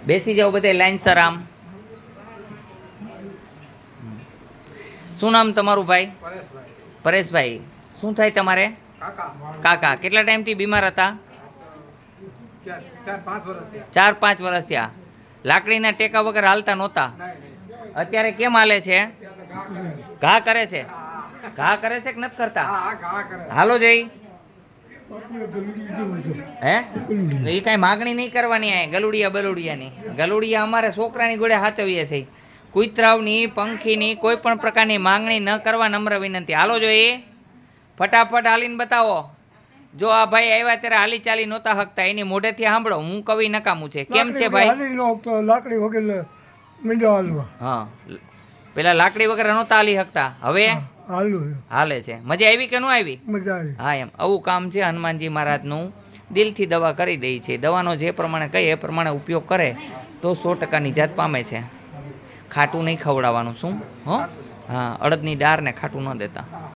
બેસી જાઓ બધે લાઈનસર આમ. શું નામ તમારું ભાઈ? પરેશભાઈ. શું થાય તમારે? કાકા. કેટલા ટાઈમથી બીમાર હતા? 4-5 વર્ષ થયા. લાકડીના ટેકા વગર હાલતા નહોતા. અત્યારે કેમ હાલે છે? ઘા કરે છે? ઘા કરે છે કે નથી કરતા? હાલો જઈ. હે એ કઈ માગણી નહીં કરવાની. આ ગલુડિયા બલુડિયાની ગલુડિયા અમારે છોકરાની ગોળે હાચવીએ છીએ. કુતરાવની પંખીની કોઈ પણ પ્રકારની માંગણી ન કરવા નમ્ર વિનંતી. હાલો જોઈએ, ફટાફટ હાલીને બતાવો. જો આ ભાઈ આવ્યા ત્યારે હાલી ચાલી નહોતા હકતા, એની મોઢેથી સાંભળો. હું કવિ નકામું છે. કેમ છે ભાઈ? લાકડી વગર હા, પેલા લાકડી વગર નહોતા હાલી હકતા, હવે હાલે છે. મજા આવી કે ન આવી? હા, એમ આવું કામ છે હનુમાનજી મહારાજનું. દિલથી દવા કરી દે છે. દવાનો જે પ્રમાણે કહે એ પ્રમાણે ઉપયોગ કરે તો 100% નિજાત પામે છે. ખાટું નહીં ખવડાવવાનું. શું? હા, અડદની દાળ ને ખાટું ન દેતા.